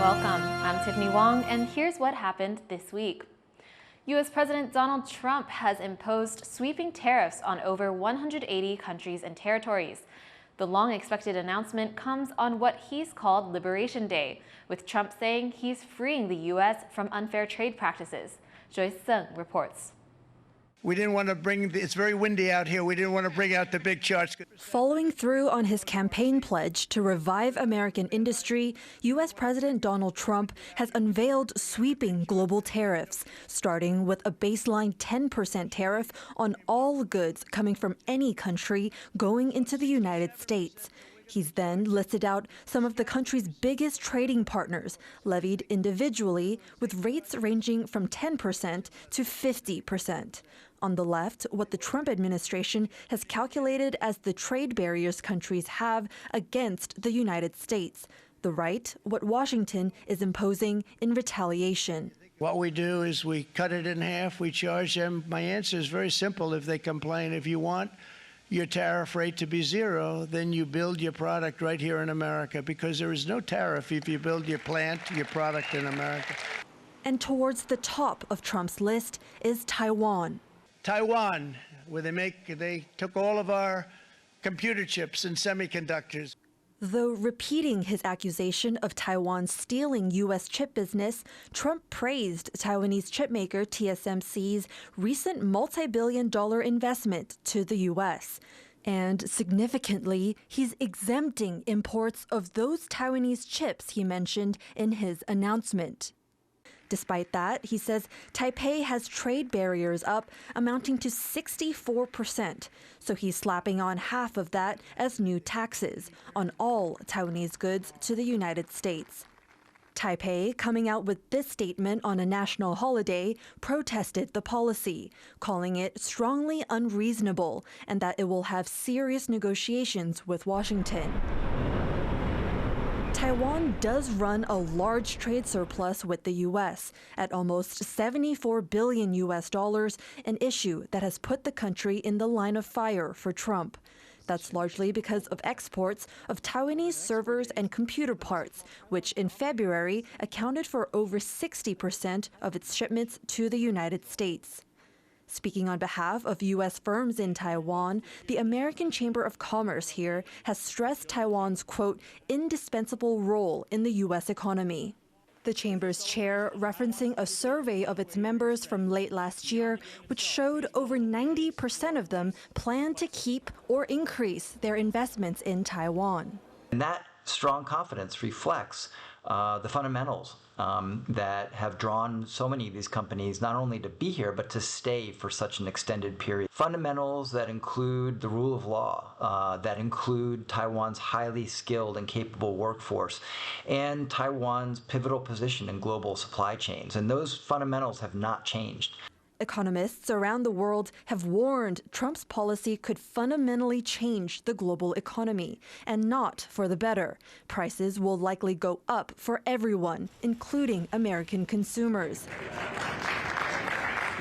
Welcome. I'm Tiffany Wong, and here's what happened this week. U.S. President Donald Trump has imposed sweeping tariffs on over 180 countries and territories. The long-expected announcement comes on what he's called Liberation Day, with Trump saying he's freeing the U.S. from unfair trade practices. Joyce Sung reports. We didn't want to it's very windy out here. We didn't want to bring out the big charts. Following through on his campaign pledge to revive American industry, U.S. President Donald Trump has unveiled sweeping global tariffs, starting with a baseline 10% tariff on all goods coming from any country going into the United States. He's then listed out some of the country's biggest trading partners, levied individually, with rates ranging from 10% to 50%. On the left, what the Trump administration has calculated as the trade barriers countries have against the United States. The right, what Washington is imposing in retaliation. What we do is we cut it in half, we charge them. My answer is very simple if they complain. If you want your tariff rate to be zero, then you build your product right here in America, because there is no tariff if you build your plant, your product in America. And towards the top of Trump's list is Taiwan. Taiwan, where they took all of our computer chips and semiconductors. Though repeating his accusation of Taiwan stealing U.S. chip business, Trump praised Taiwanese chipmaker TSMC's recent multi-billion-dollar investment to the U.S. And significantly, he's exempting imports of those Taiwanese chips he mentioned in his announcement. Despite that, he says Taipei has trade barriers up amounting to 64%, so he's slapping on half of that as new taxes on all Taiwanese goods to the United States. Taipei, coming out with this statement on a national holiday, protested the policy, calling it strongly unreasonable and that it will have serious negotiations with Washington. Taiwan does run a large trade surplus with the U.S. at almost $74 billion US, an issue that has put the country in the line of fire for Trump. That's largely because of exports of Taiwanese servers and computer parts, which in February accounted for over 60% of its shipments to the United States. Speaking on behalf of U.S. firms in Taiwan, the American Chamber of Commerce here has stressed Taiwan's, quote, indispensable role in the U.S. economy. The Chamber's chair referencing a survey of its members from late last year, which showed over 90% of them plan to keep or increase their investments in Taiwan. And that strong confidence reflects the fundamentals that have drawn so many of these companies not only to be here, but to stay for such an extended period. Fundamentals that include the rule of law, that include Taiwan's highly skilled and capable workforce, and Taiwan's pivotal position in global supply chains. And those fundamentals have not changed. Economists around the world have warned Trump's policy could fundamentally change the global economy, and not for the better. Prices will likely go up for everyone, including American consumers.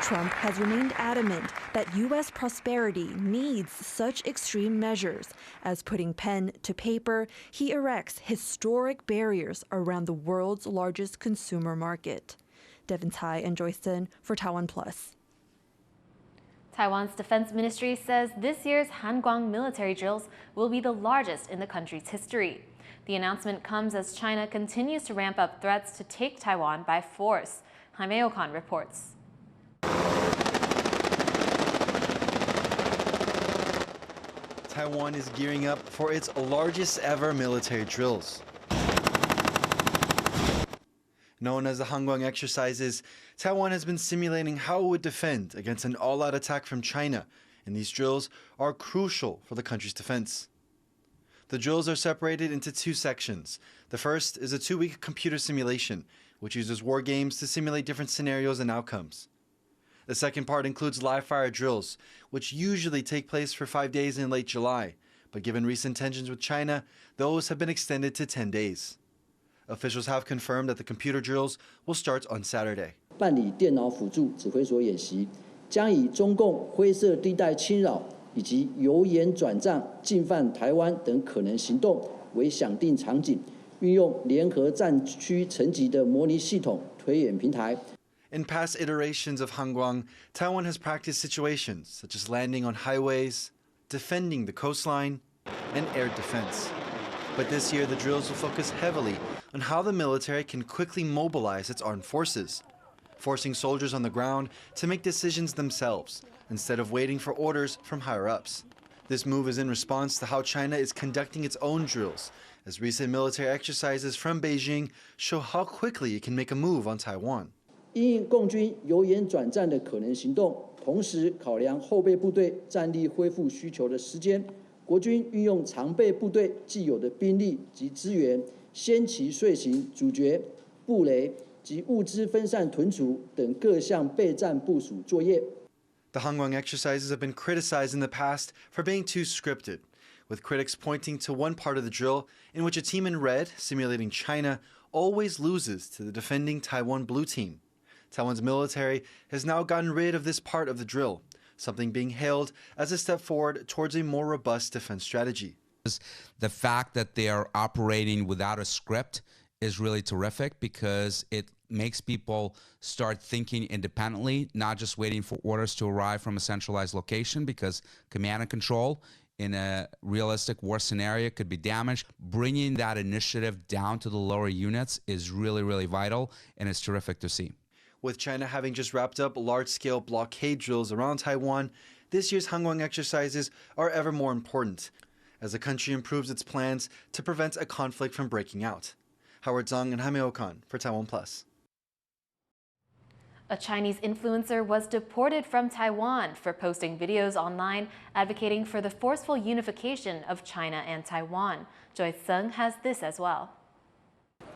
Trump has remained adamant that U.S. prosperity needs such extreme measures. As putting pen to paper, he erects historic barriers around the world's largest consumer market. Devin Tai and Joyson for TaiwanPlus. Taiwan's defense ministry says this year's Hangguang military drills will be the largest in the country's history. The announcement comes as China continues to ramp up threats to take Taiwan by force. Jaime Ocon reports. Taiwan is gearing up for its largest ever military drills. Known as the Hangguang exercises, Taiwan has been simulating how it would defend against an all-out attack from China, and these drills are crucial for the country's defense. The drills are separated into two sections. The first is a 2-week computer simulation, which uses war games to simulate different scenarios and outcomes. The second part includes live-fire drills, which usually take place for 5 days in late July, but given recent tensions with China, those have been extended to 10 days. Officials have confirmed that the computer drills will start on Saturday. 办理电脑辅助指挥所演习，将以中共灰色地带侵扰以及由言转账进犯台湾等可能行动为想定场景，运用联合战区层级的模拟系统推演平台。 In past iterations of Hangguang, Taiwan has practiced situations such as landing on highways, defending the coastline, and air defense. But this year, the drills will focus heavily on how the military can quickly mobilize its armed forces, forcing soldiers on the ground to make decisions themselves instead of waiting for orders from higher-ups. This move is in response to how China is conducting its own drills, as recent military exercises from Beijing show how quickly it can make a move on Taiwan. 因应共军由延转战的可能行动，同时考量后备部队战力恢复需求的时间，国军运用常备部队既有的兵力及资源，先期遂行阻绝、布雷及物资分散屯储等各项备战部署作业。 The Hangguang exercises have been criticized in the past for being too scripted, with critics pointing to one part of the drill in which a team in red, simulating China, always loses to the defending Taiwan blue team. Taiwan's military has now gotten rid of this part of the drill, something being hailed as a step forward towards a more robust defense strategy. The fact that they are operating without a script is really terrific because it makes people start thinking independently, not just waiting for orders to arrive from a centralized location, because command and control in a realistic war scenario could be damaged. Bringing that initiative down to the lower units is really, really vital, and it's terrific to see. With China having just wrapped up large-scale blockade drills around Taiwan, this year's Hangguang exercises are ever more important as the country improves its plans to prevent a conflict from breaking out. Howard Zhang and Jaime Okan for TaiwanPlus. A Chinese influencer was deported from Taiwan for posting videos online advocating for the forceful unification of China and Taiwan. Joyce Sung has this as well.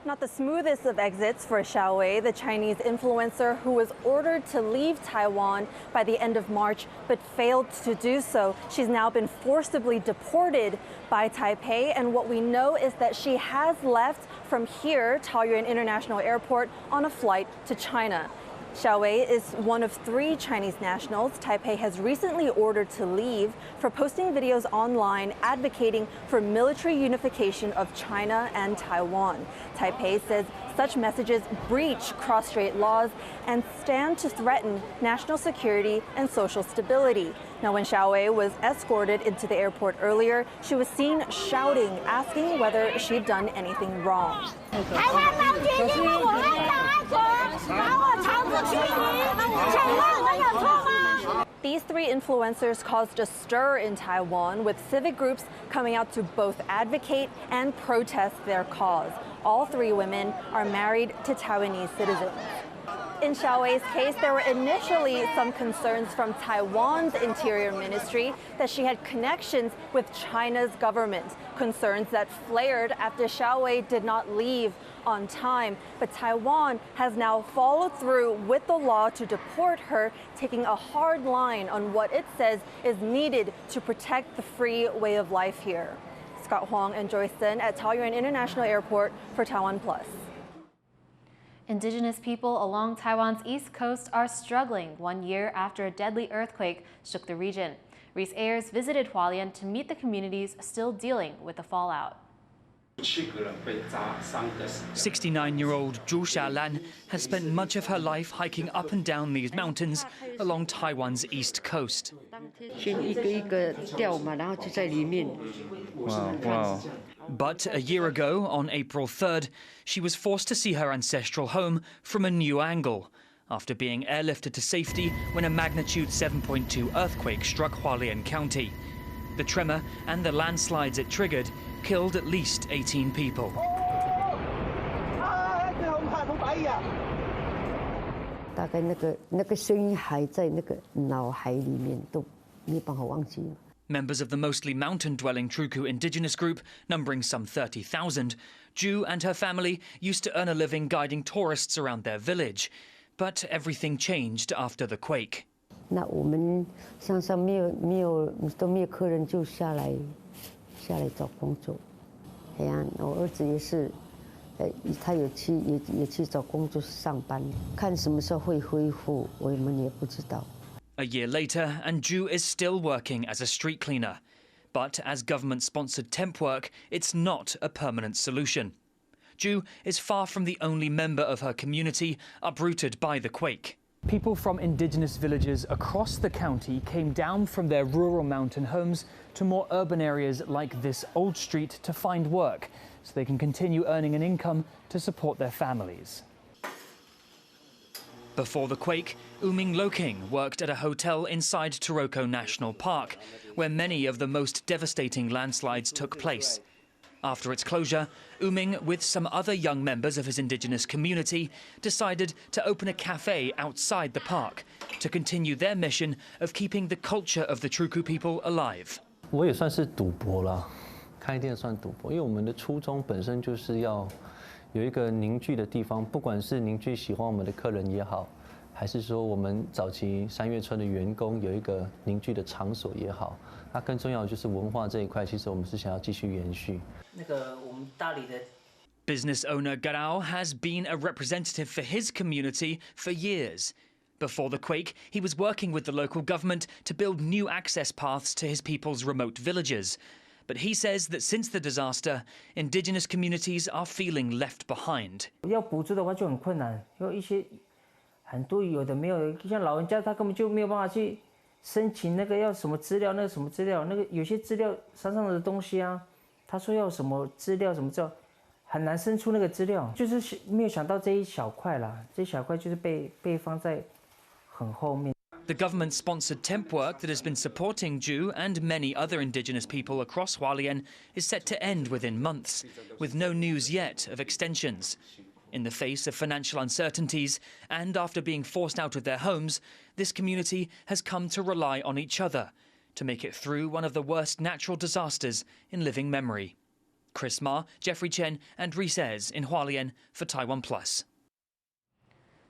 Not the smoothest of exits for Shockwave, the Chinese influencer who was ordered to leave Taiwan by the end of March but failed to do so. She's now been forcibly deported by Taipei, and what we know is that she has left from here, Taoyuan International Airport, on a flight to China. Shockwave is one of 3 Chinese nationals Taipei has recently ordered to leave for posting videos online advocating for military unification of China and Taiwan. Taipei says such messages breach cross-strait laws and stand to threaten national security and social stability. Now, when Shockwave was escorted into the airport earlier, she was seen shouting, asking whether she'd done anything wrong. These 3 influencers caused a stir in Taiwan, with civic groups coming out to both advocate and protest their cause. All 3 women are married to Taiwanese citizens. In Shockwave's case, there were initially some concerns from Taiwan's Interior Ministry that she had connections with China's government, concerns that flared after Shockwave did not leave on time. But Taiwan has now followed through with the law to deport her, taking a hard line on what it says is needed to protect the free way of life here. Scott Wong and Joyce Sun at Taoyuan International Airport for TaiwanPlus. Indigenous people along Taiwan's east coast are struggling 1 year after a deadly earthquake shook the region. Reese Ayers visited Hualien to meet the communities still dealing with the fallout. 69-year-old Zhu Xialan has spent much of her life hiking up and down these mountains along Taiwan's east coast. Wow. But a year ago, on April 3rd, she was forced to see her ancestral home from a new angle after being airlifted to safety when a magnitude 7.2 earthquake struck Hualien County. The tremor and the landslides it triggered killed at least 18 people. Members of the mostly mountain-dwelling Truku Indigenous group, numbering some 30,000, Ju and her family used to earn a living guiding tourists around their village. But everything changed after the quake. A year later, and Ju is still working as a street cleaner. But as government-sponsored temp work, it's not a permanent solution. Ju is far from the only member of her community uprooted by the quake. People from indigenous villages across the county came down from their rural mountain homes to more urban areas like this old street to find work, so they can continue earning an income to support their families. Before the quake, Uming Loking worked at a hotel inside Taroko National Park, where many of the most devastating landslides took place. After its closure, Uming, with some other young members of his indigenous community, decided to open a cafe outside the park to continue their mission of keeping the culture of the Truku people alive. 我也算是赌博啦，开店算赌博，因为我们的初衷本身就是要有一个凝聚的地方，不管是凝聚喜欢我们的客人也好，还是说我们早期三月村的员工有一个凝聚的场所也好，那更重要的就是文化这一块，其实我们是想要继续延续。Business owner Garao has been a representative for his community for years. Before the quake, he was working with the local government to build new access paths to his people's remote villages. But he says that since the disaster, indigenous communities are feeling left behind. 要补助的话就很困难，有一些很多有的没有，像老人家他根本就没有办法去申请那个要什么资料，那个什么资料，那个有些资料山上的东西啊，他说要什么资料什么资料，很难生出那个资料，就是没有想到这一小块啦，这一小块就是被放在很后面。 The government-sponsored temp work that has been supporting Ju and many other indigenous people across Hualien is set to end within months, with no news yet of extensions. In the face of financial uncertainties and after being forced out of their homes, this community has come to rely on each other to make it through one of the worst natural disasters in living memory. Chris Ma, Jeffrey Chen and Rees in Hualien for TaiwanPlus.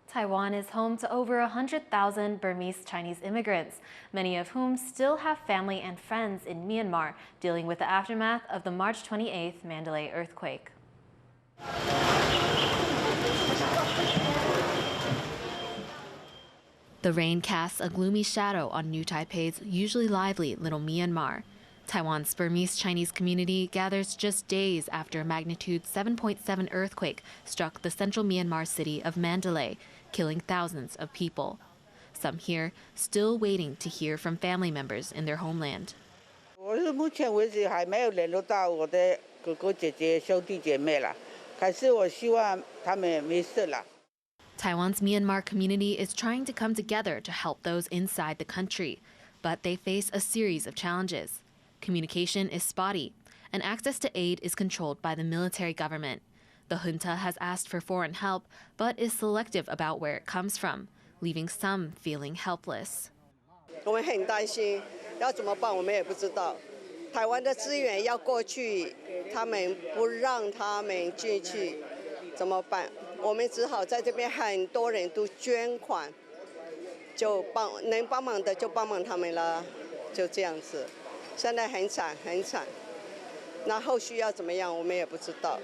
Taiwan is home to over 100,000 Burmese-Chinese immigrants, many of whom still have family and friends in Myanmar, dealing with the aftermath of the March 28th Mandalay earthquake. The rain casts a gloomy shadow on New Taipei's usually lively Little Myanmar. Taiwan's Burmese-Chinese community gathers just days after a magnitude 7.7 earthquake struck the central Myanmar city of Mandalay, killing thousands of people. Some here still waiting to hear from family members in their homeland. 我是目前为止还没有联络到我的哥哥姐姐兄弟姐妹啦，可是我希望他们没事啦。 Taiwan's Myanmar community is trying to come together to help those inside the country, but they face a series of challenges. Communication is spotty, and access to aid is controlled by the military government. The junta has asked for foreign help, but is selective about where it comes from, leaving some feeling helpless. 我们很担心，要怎么办？我们也不知道。台湾的资源要过去，他们不让他们进去，怎么办？我们只好在这边，很多人都捐款，就能帮忙的就帮忙他们了，就这样子。现在很惨，很惨。那后续要怎么样，我们也不知道。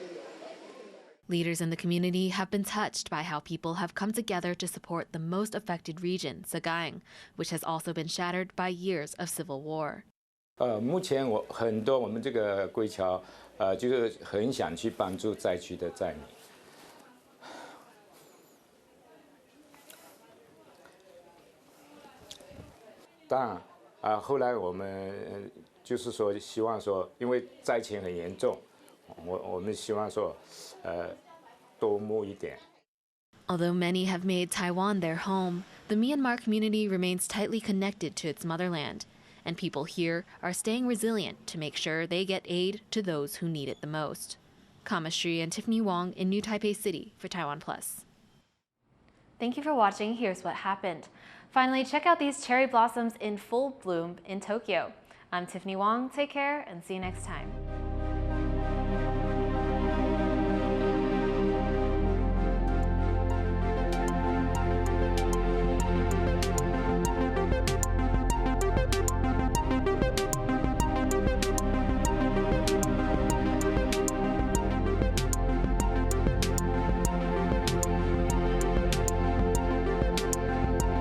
Leaders in the community have been touched by how people have come together to support the most affected region, Sagaing, which has also been shattered by years of civil war. 目前很多我们这个归侨，就是很想去帮助灾区的灾民。当然，后来我们就是说希望说，因为灾情很严重。 我们希望说，多募一点。 Although many have made Taiwan their home, the Myanmar community remains tightly connected to its motherland, and people here are staying resilient to make sure they get aid to those who need it the most. Kama Shri and Tiffany Wong in New Taipei City for TaiwanPlus. Thank you for watching. Here's what happened. Finally, check out these cherry blossoms in full bloom in Tokyo. I'm Tiffany Wong. Take care and see you next time.